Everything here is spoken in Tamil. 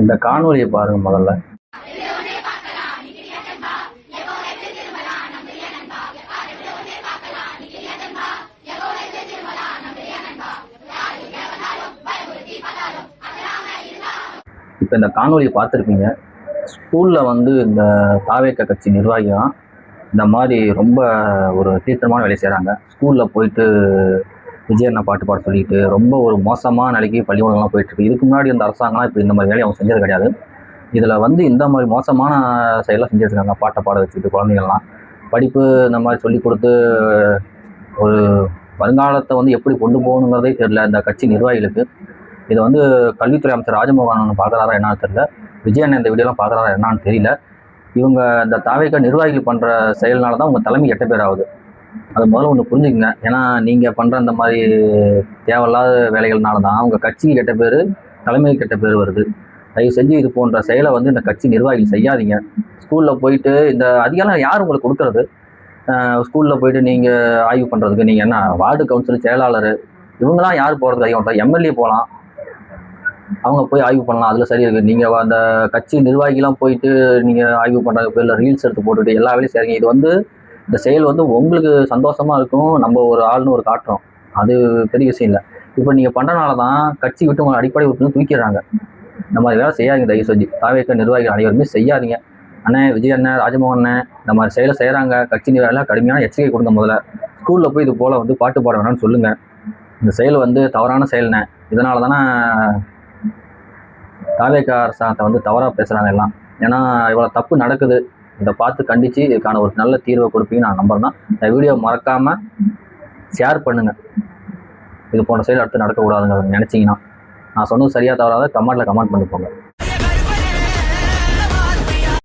இந்த காணொலியை பாருங்க முதல்ல. இப்போ இந்த காணொலியை பார்த்துருப்பீங்க. ஸ்கூலில் வந்து இந்த தாவேக கட்சி நிர்வாகியும் இந்த மாதிரி ரொம்ப ஒரு தீர்த்தமான வேலையை செய்கிறாங்க. ஸ்கூலில் போயிட்டு விஜய் அண்ணா பாட்டு பாட சொல்லிட்டு ரொம்ப ஒரு மோசமான நிலைக்கு பள்ளிக்கூடங்கள்லாம் போயிட்டுருக்கு. இதுக்கு முன்னாடி இந்த அரசாங்கம்லாம் இப்போ இந்த மாதிரி வேலையை அவங்க செஞ்சது கிடையாது. இதில் வந்து இந்த மாதிரி மோசமான செயலாம் செஞ்சுருக்காங்க. பாட்டை பாட வச்சுட்டு குழந்தைங்கள்லாம் படிப்பு இந்த மாதிரி சொல்லி கொடுத்து ஒரு வருங்காலத்தை வந்து எப்படி கொண்டு போகணுங்கிறதே தெரியல இந்த கட்சி நிர்வாகிகளுக்கு. இதை வந்து கல்வித்துறை அமைச்சர் ராஜமோகன் பார்க்குறாரா என்னன்னு தெரியல, விஜய் அண்ணன் இந்த வீடியோலாம் பார்க்குறாரா என்னான்னு தெரியல. இவங்க இந்த தாவேக நிர்வாகிகள் பண்ணுற செயல்னால தான் உங்கள் தலைமை கெட்ட பேர் ஆகுது. அது முதல்ல ஒன்று புரிஞ்சுக்கங்க. ஏன்னா நீங்கள் பண்ணுற அந்த மாதிரி தேவையில்லாத வேலைகள்னால தான் உங்கள் கட்சிக்கு கெட்ட பேர், தலைமைக்கு கெட்ட பேர் வருது. தயவு செஞ்சு இது போன்ற செயலை வந்து இந்த கட்சி நிர்வாகிகள் செய்யாதீங்க. ஸ்கூலில் போயிட்டு இந்த அதிகாரம் யார் உங்களுக்கு கொடுக்குறது? ஸ்கூலில் போயிட்டு நீங்கள் ஆய்வு பண்ணுறதுக்கு நீங்கள் என்ன வார்டு கவுன்சிலர், செயலாளர் இவங்களாம் யார் போகிறதுக்கு அதிகம்? எம்எல்ஏ போகலாம், அவங்க போய் ஆய்வு பண்ணலாம், அதில் சரி இருக்குது. நீங்கள் அந்த கட்சி நிர்வாகிலாம் போயிட்டு நீங்கள் ஆய்வு பண்ணுற பேரில் ரீல்ஸ் எடுத்து போட்டுட்டு எல்லா வேலையும் செய்றீங்க. இது வந்து இந்த செயல் வந்து உங்களுக்கு சந்தோஷமாக இருக்கும், நம்ம ஒரு ஆள்னு ஒரு காட்டுறோம், அது பெரிய விஷயம் இல்லை. இப்போ நீங்கள் பண்ணுறனால தான் கட்சி விட்டு உங்களை அடிப்படை விட்டு தூக்கிடுறாங்க. இந்த மாதிரி வேலை செய்யாதீங்க தயவு செஞ்சு. தாவேக நிர்வாகிகள் அனைவருமே செய்யாதீங்க. அண்ணன் விஜய் அண்ணன், ராஜமோகன் அண்ணன் இந்த மாதிரி செயலை செய்கிறாங்க. கட்சி நிர்வாகிகள் கடுமையான எச்சரிக்கை கொடுங்க. முதல்ல ஸ்கூலில் போய் இது போல் வந்து பாட்டு பாட வேணாம்னு சொல்லுங்கள். இந்த செயல் வந்து தவறான செயல்னே. இதனால தானே தாவேக அரசாங்கத்தை வந்து தவறாக பேசுகிறாங்க எல்லாம். ஏன்னா இவ்வளோ தப்பு நடக்குது. இதை பார்த்து கண்டித்து இதுக்கான ஒரு நல்ல தீர்வை கொடுப்பீங்க நான் நம்புறேன். இந்த வீடியோ மறக்காமல் ஷேர் பண்ணுங்கள். இது போன்ற செயல் அடுத்து நடக்கக்கூடாதுங்க நினச்சிங்கன்னா. நான் சொன்னது சரியாக தவறாத கமெண்ட்டில் கமெண்ட் பண்ணி போங்க.